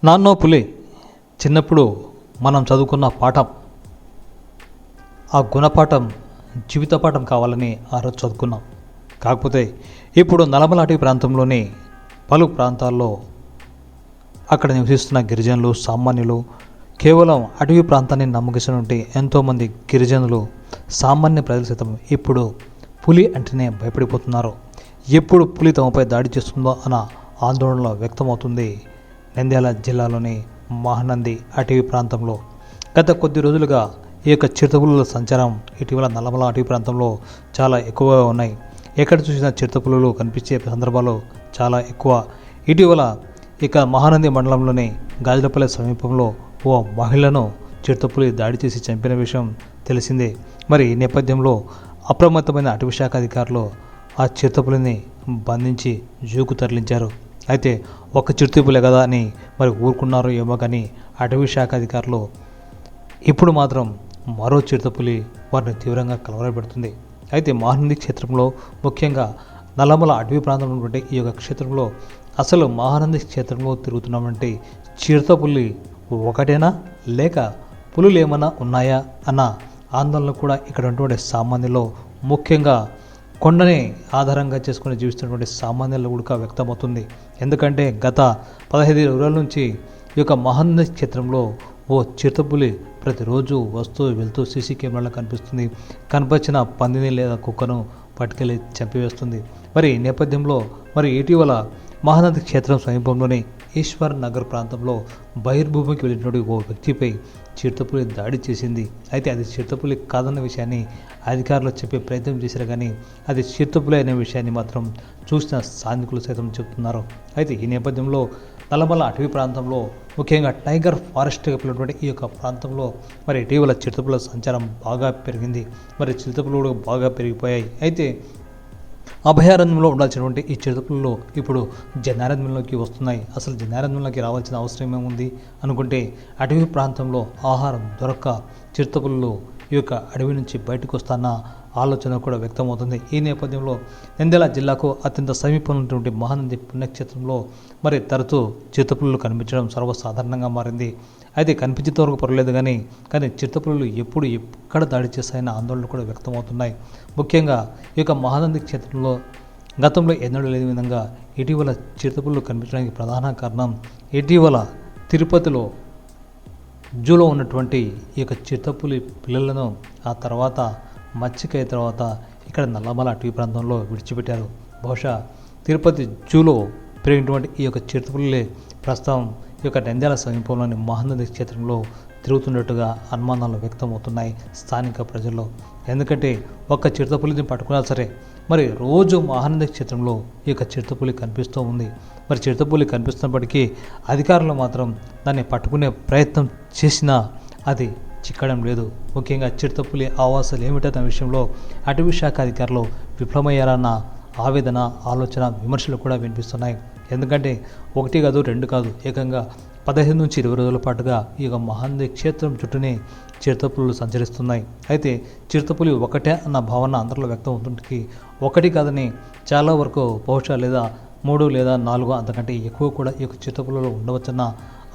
నాన్నో పులి చిన్నప్పుడు మనం చదువుకున్న పాఠం, ఆ గుణపాఠం జీవిత పాఠం కావాలని ఆ రోజు చదువుకున్నాం. కాకపోతే ఇప్పుడు నల్లమల అటవీ ప్రాంతంలోని పలు ప్రాంతాల్లో అక్కడ నివసిస్తున్న గిరిజనులు, సామాన్యులు, కేవలం అటవీ ప్రాంతాన్ని నమ్మకిస్తున్నటువంటి ఎంతోమంది గిరిజనులు, సామాన్య ప్రజలు సైతం ఇప్పుడు పులి అంటేనే భయపడిపోతున్నారు. ఎప్పుడు పులి తమపై దాడి చేస్తుందో అన్న ఆందోళన వ్యక్తమవుతుంది నంద్యాల జిల్లాలోని మహానంది అటవీ ప్రాంతంలో. గత కొద్ది రోజులుగా ఈ యొక్క చిరుతపులుల సంచారం ఇటీవల నల్లమల అటవీ ప్రాంతంలో చాలా ఎక్కువగా ఉన్నాయి. ఎక్కడ చూసినా చిరుతపులులు కనిపించే సందర్భాలు చాలా ఎక్కువ. ఇటీవల ఇక మహానంది మండలంలోని గాజులపల్లి సమీపంలో ఓ మహిళను చిరుతపులి దాడి చేసి చంపిన విషయం తెలిసిందే. మరి ఈ నేపథ్యంలో అప్రమత్తమైన అటవీ శాఖ అధికారులు ఆ చిరుతపులిని బంధించి జూకు తరలించారు. అయితే ఒక చిరుతపులే కదా అని మరి ఊరుకున్నారో ఏమో కానీ అటవీ శాఖ అధికారులు ఇప్పుడు మాత్రం మరో చిరుతపులి వారిని తీవ్రంగా కలవరపెడుతుంది. అయితే మహానంది క్షేత్రంలో, ముఖ్యంగా నల్లమల అటవీ ప్రాంతంలో ఉన్నటువంటి ఈ యొక్క క్షేత్రంలో అసలు మహానంది క్షేత్రంలో తిరుగుతున్నామంటే చిరుతపులి ఒకటేనా లేక పులులు ఏమైనా ఉన్నాయా అన్న ఆందోళన కూడా ఇక్కడ ఉన్నటువంటి సామాన్యుల్లో, ముఖ్యంగా కొండని ఆధారంగా చేసుకుని జీవిస్తున్నటువంటి సామాన్యులు కూడా వ్యక్తమవుతుంది. ఎందుకంటే గత 15 రోజుల నుంచి ఈ యొక్క మహానంది క్షేత్రంలో ఓ చిరుతపులి ప్రతిరోజు వస్తూ వెళ్తూ సీసీ కెమెరాలో కనిపిస్తుంది. కనిపించిన పందిని లేదా కుక్కను పట్టుకెళ్ళి చంపివేస్తుంది. మరి ఈ నేపథ్యంలో మరి ఇటీవల మహానంది క్షేత్రం సమీపంలోని ఈశ్వర్ నగర్ ప్రాంతంలో బహిర్భూమికి వెళ్ళినటువంటి ఓ వ్యక్తిపై చిరుతపులి దాడి చేసింది. అయితే అది చిరుతపులి కాదన్న విషయాన్ని అధికారులు చెప్పే ప్రయత్నం చేశారు, కానీ అది చిరుతపులి అనే విషయాన్ని మాత్రం చూసిన స్థానికులు సైతం చెబుతున్నారు. అయితే ఈ నేపథ్యంలో నల్లమల అటవీ ప్రాంతంలో, ముఖ్యంగా టైగర్ ఫారెస్ట్గా పిలినటువంటి ఈ యొక్క ప్రాంతంలో మరి ఇటీవల చిరుతపుల సంచారం బాగా పెరిగింది. మరి చిరుతపులు కూడా బాగా పెరిగిపోయాయి. అయితే అభయారణ్యంలో ఉండాల్సినటువంటి ఈ చిరుతపులు ఇప్పుడు జనారణ్యంలోకి వస్తున్నాయి. అసలు జనారణ్యంలోకి రావాల్సిన అవసరం ఏముంది అనుకుంటే అటవీ ప్రాంతంలో ఆహారం దొరక్క చిరుతపులు ఈ యొక్క అడవి నుంచి బయటకు వస్తున్న ఆలోచన కూడా వ్యక్తమవుతుంది. ఈ నేపథ్యంలో నంద్యాల జిల్లాకు అత్యంత సమీపంలో ఉన్నటువంటి మహానంది పుణ్యక్షేత్రంలో మరి తరచూ చిరుతపులులు కనిపించడం సర్వసాధారణంగా మారింది. అయితే కనిపించేంత వరకు పర్వాలేదు, కానీ చిరుతపులులు ఎక్కడ దాడి చేస్తాయన్న ఆందోళనలు కూడా వ్యక్తమవుతున్నాయి. ముఖ్యంగా ఈ యొక్క మహానంది క్షేత్రంలో గతంలో ఎన్నడూ లేని విధంగా ఇటీవల చిరుతపులులు కనిపించడానికి ప్రధాన కారణం ఇటీవల తిరుపతిలో జూలో ఉన్నటువంటి ఈ యొక్క చిరుతపులి పిల్లలను ఆ తర్వాత మచ్చికయ్య తర్వాత ఇక్కడ నల్లమల అటవీ ప్రాంతంలో విడిచిపెట్టారు. బహుశా తిరుపతి జూలో పెరిగినటువంటి ఈ యొక్క చిరుతపులులే ప్రస్తుతం ఈ యొక్క నంద్యాల సమీపంలోని మహానంది క్షేత్రంలో తిరుగుతున్నట్టుగా అనుమానాలు వ్యక్తమవుతున్నాయి స్థానిక ప్రజల్లో. ఎందుకంటే ఒక్క చిరుతపులిని పట్టుకున్నా సరే మరి రోజు మహానంది క్షేత్రంలో ఈ యొక్క చిరుతపులి కనిపిస్తూ ఉంది. మరి చిరుతపులి కనిపిస్తున్నప్పటికీ అధికారులు మాత్రం దాన్ని పట్టుకునే ప్రయత్నం చేసినా అది చిక్కడం లేదు. ముఖ్యంగా చిరుతపులి ఆవాసాలు ఏమిటన్న విషయంలో అటవీ శాఖ అధికారులు విఫలమయ్యారన్న ఆవేదన, ఆలోచన, విమర్శలు కూడా వినిపిస్తున్నాయి. ఎందుకంటే 1 కాదు 2 కాదు, ఏకంగా 15 నుంచి 20 రోజుల పాటుగా ఈ యొక్క మహానంది క్షేత్రం చుట్టూనే చిరుతపులులు సంచరిస్తున్నాయి. అయితే చిరుతపులి ఒకటే అన్న భావన అందరిలో వ్యక్తం అవుతుంటే ఒకటి కాదని చాలా వరకు బహుశా లేదా 3 లేదా 4 అంతకంటే ఎక్కువ కూడా ఈ యొక్క చిరుతపులులు ఉండవచ్చన్న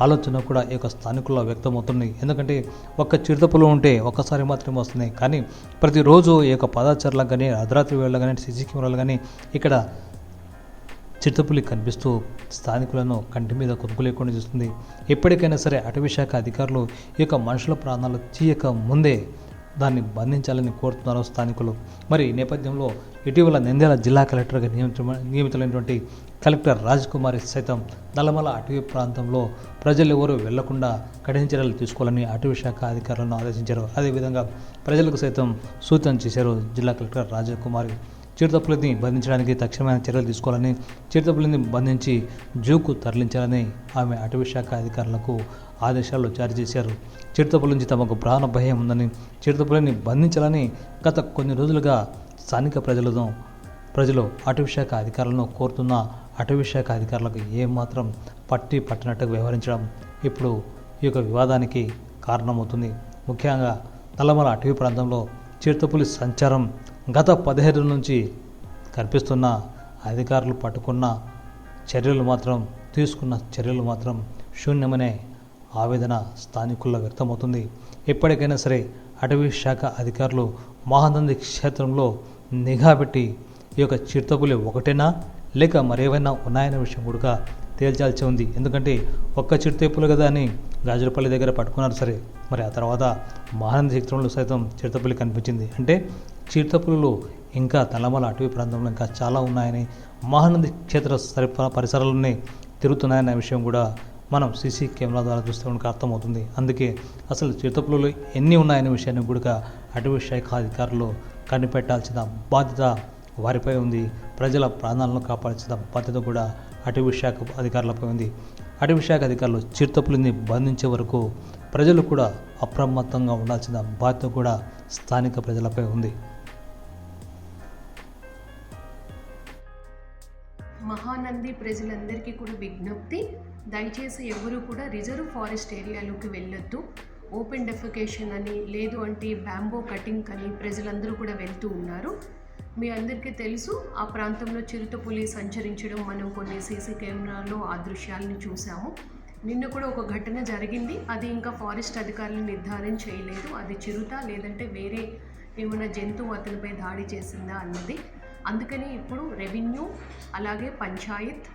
ఆలోచన కూడా ఈ యొక్క స్థానికుల్లో వ్యక్తమవుతుంది. ఎందుకంటే ఒక్క చిరుతపులు ఉంటే ఒక్కసారి మాత్రమే వస్తున్నాయి, కానీ ప్రతిరోజు ఈ యొక్క పాదచారులకు కానీ, అర్ధరాత్రి వేళ కానీ, సీసీ కెమెరాలు కానీ ఇక్కడ చిరుతపులి కనిపిస్తూ స్థానికులను కంటి మీద కొనుక్కు లేకుండా చూస్తుంది. ఎప్పటికైనా సరే అటవీ శాఖ అధికారులు ఈ యొక్క మనుషుల ప్రాణాలు తీయక ముందే దాన్ని బంధించాలని కోరుతున్నారు స్థానికులు. మరి ఈ నేపథ్యంలో ఇటీవల నంద్యాల జిల్లా కలెక్టర్గా నియమితులైనటువంటి కలెక్టర్ రాజకుమారి సైతం నల్లమల అటవీ ప్రాంతంలో ప్రజలు ఎవరూ వెళ్లకుండా కఠిన చర్యలు తీసుకోవాలని అటవీ శాఖ అధికారులను ఆదేశించారు. అదేవిధంగా ప్రజలకు సైతం సూచన చేశారు జిల్లా కలెక్టర్ రాజకుమారి. చిరుతపులిని బంధించడానికి తక్షణమైన చర్యలు తీసుకోవాలని, చిరుతపులిని బంధించి జూకు తరలించాలని ఆమె అటవీ శాఖ అధికారులకు ఆదేశాలు జారీ చేశారు. చిరుతపుల నుంచి తమకు ప్రాణ భయం ఉందని, చిరుతపులిని బంధించాలని గత కొన్ని రోజులుగా స్థానిక ప్రజలు అటవీ శాఖ అధికారులను కోరుతున్న అటవీ శాఖ అధికారులకు ఏమాత్రం పట్టనట్టుగా వ్యవహరించడం ఇప్పుడు ఈ యొక్క వివాదానికి కారణమవుతుంది. ముఖ్యంగా నల్లమల అటవీ ప్రాంతంలో చిరుతపులి సంచారం గత 15 నుంచి కనిపిస్తున్న అధికారులు తీసుకున్న చర్యలు మాత్రం శూన్యమనే ఆవేదన స్థానికుల్లో వ్యక్తమవుతుంది. ఎప్పటికైనా సరే అటవీ శాఖ అధికారులు మహానంది క్షేత్రంలో నిఘా పెట్టి ఈ యొక్క చిరుతపులి ఒకటేనా లేక మరేవైనా ఉన్నాయనే విషయం కూడా తేల్చాల్సి ఉంది. ఎందుకంటే ఒక్క చిరుతపులి కదా అని గాజులపల్లి దగ్గర పట్టుకున్నారు సరే, మరి ఆ తర్వాత మహానంది క్షేత్రంలో సైతం చిరుతపులి కనిపించింది. అంటే చిరుతపులులు ఇంకా నల్లమల అటవీ ప్రాంతంలో ఇంకా చాలా ఉన్నాయని, మహానంది క్షేత్ర పరిసరాల్లోనే తిరుగుతున్నాయనే విషయం కూడా మనం సీసీ కెమెరా ద్వారా చూస్తే మనకు అర్థమవుతుంది. అందుకే అసలు చిరుతపులులు ఎన్ని ఉన్నాయనే విషయాన్ని కూడా అటవీ శాఖ అధికారులు కనిపెట్టాల్సిన బాధ్యత వారిపై ఉంది. ప్రజల ప్రాణాలను కాపాడాల్సిన బాధ్యత కూడా అటవీ శాఖ అధికారులపై ఉంది. అటవీ శాఖ అధికారులు చిరుతపులిని బంధించే వరకు ప్రజలు కూడా అప్రమత్తంగా ఉండాల్సిన బాధ్యత కూడా స్థానిక ప్రజలపై ఉంది. మహానంది ప్రజలందరికీ కూడా విజ్ఞప్తి, దయచేసి ఎవరు కూడా రిజర్వ్ ఫారెస్ట్ ఏరియాలోకి వెళ్ళొద్దు. ఓపెన్ డెఫికేషన్ అని, లేదు అంటే బ్యాంబో కటింగ్ అని ప్రజలందరూ కూడా వెళ్తూ ఉన్నారు. మీ అందరికీ తెలుసు, ఆ ప్రాంతంలో చిరుతపులి సంచరించడం మనం కొన్ని సీసీ కెమెరాలో ఆ దృశ్యాలను చూసాము. నిన్న కూడా ఒక ఘటన జరిగింది, అది ఇంకా ఫారెస్ట్ అధికారులు నిర్ధారణ చేయలేదు, అది చిరుత లేదంటే వేరే ఏమైనా జంతువు అతనిపై దాడి చేసిందా అన్నది. అందుకని ఇప్పుడు రెవెన్యూ, అలాగే పంచాయత్,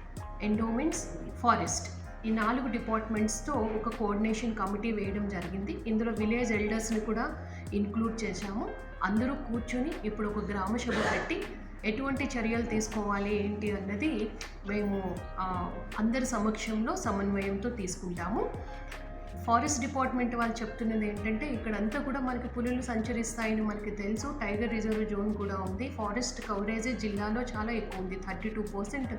ఎండోమెంట్స్, ఫారెస్ట్ ఈ 4 డిపార్ట్మెంట్స్తో ఒక కోఆర్డినేషన్ కమిటీ వేయడం జరిగింది. ఇందులో విలేజ్ ఎల్డర్స్ని కూడా ఇంక్లూడ్ చేశాము. అందరూ కూర్చొని ఇప్పుడు ఒక గ్రామ సభ పెట్టి ఎటువంటి చర్యలు తీసుకోవాలి ఏంటి అన్నది మేము అందరి సమక్షంలో సమన్వయంతో తీసుకుంటాము. ఫారెస్ట్ డిపార్ట్మెంట్ వాళ్ళు చెప్తున్నది ఏంటంటే, ఇక్కడంతా కూడా మనకి పులులు సంచరిస్తాయని మనకి తెలుసు. టైగర్ రిజర్వ్ జోన్ కూడా ఉంది. ఫారెస్ట్ కవరేజ్ జిల్లాలో చాలా ఎక్కువ ఉంది, 32%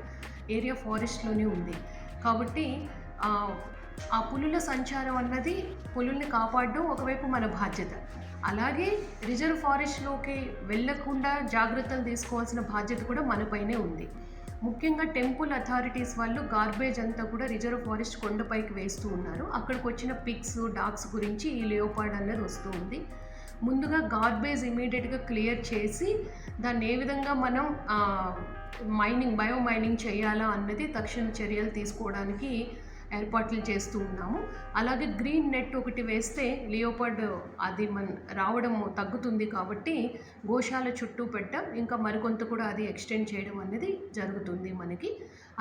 ఏరియా ఫారెస్ట్లోనే ఉంది. కాబట్టి ఆ పులుల సంచారం అన్నది, పులుల్ని కాపాడడం ఒకవైపు మన బాధ్యత, అలాగే రిజర్వ్ ఫారెస్ట్లోకి వెళ్ళకుండా జాగ్రత్తలు తీసుకోవాల్సిన బాధ్యత కూడా మనపైనే ఉంది. ముఖ్యంగా టెంపుల్ అథారిటీస్ వాళ్ళు గార్బేజ్ అంతా కూడా రిజర్వ్ ఫారెస్ట్ కొండపైకి వేస్తూ ఉన్నారు. అక్కడికి వచ్చిన పిగ్స్, డాగ్స్ గురించి ఈ లేయోపార్డ్ అన్నది వస్తూ ఉంది. ముందుగా గార్బేజ్ ఇమీడియట్గా క్లియర్ చేసి దాన్ని ఏ విధంగా మనం బయో మైనింగ్ చేయాలా అన్నది తక్షణ చర్యలు తీసుకోవడానికి ఏర్పాట్లు చేస్తూ ఉన్నాము. అలాగే గ్రీన్ నెట్ ఒకటి వేస్తే లియోపార్డ్ అది రావడం తగ్గుతుంది కాబట్టి గోశాల చుట్టూ పెట్టాం. ఇంకా మరికొంత కూడా అది ఎక్స్టెండ్ చేయడం అనేది జరుగుతుంది మనకి.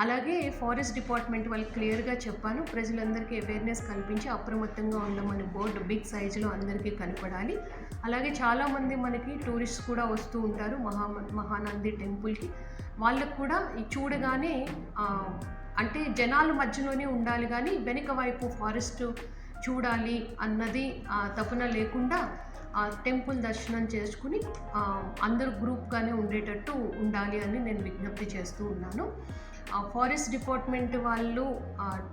అలాగే ఫారెస్ట్ డిపార్ట్మెంట్ వాళ్ళకి క్లియర్గా చెప్పాను, ప్రజలందరికీ అవేర్నెస్ కల్పించి అప్రమత్తంగా ఉండమని బోర్డు బిగ్ సైజులో అందరికీ కనపడాలి. అలాగే చాలామంది మనకి టూరిస్ట్ కూడా వస్తూ ఉంటారు మహానంది టెంపుల్కి. వాళ్ళకు కూడా చూడగానే అంటే జనాల మధ్యలోనే ఉండాలి కానీ వెనుక వైపు ఫారెస్ట్ చూడాలి అన్నది తపన లేకుండా టెంపుల్ దర్శనం చేసుకుని అందరూ గ్రూప్గానే ఉండేటట్టు ఉండాలి అని నేను విజ్ఞప్తి చేస్తూ ఉన్నాను. ఫారెస్ట్ డిపార్ట్మెంట్ వాళ్ళు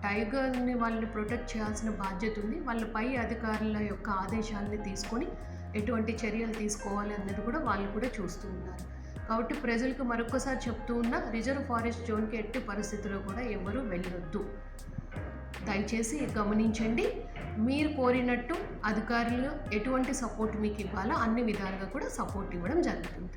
టైగర్ని వాళ్ళని ప్రొటెక్ట్ చేయాల్సిన బాధ్యత ఉంది. వాళ్ళ పై అధికారుల యొక్క ఆదేశాలని తీసుకొని ఎటువంటి చర్యలు తీసుకోవాలి అన్నది కూడా వాళ్ళు కూడా చూస్తూ ఉన్నారు. కాబట్టి ప్రజలకు మరొకసారి చెప్తూ ఉన్నా, రిజర్వ్ ఫారెస్ట్ జోన్కి ఎట్టి పరిస్థితుల్లో కూడా ఎవరు వెళ్ళొద్దు. దయచేసి గమనించండి. మీరు కోరినట్టు అధికారులు ఎటువంటి సపోర్ట్ మీకు ఇవ్వాలో అన్ని విధాలుగా కూడా సపోర్ట్ ఇవ్వడం జరుగుతుంది.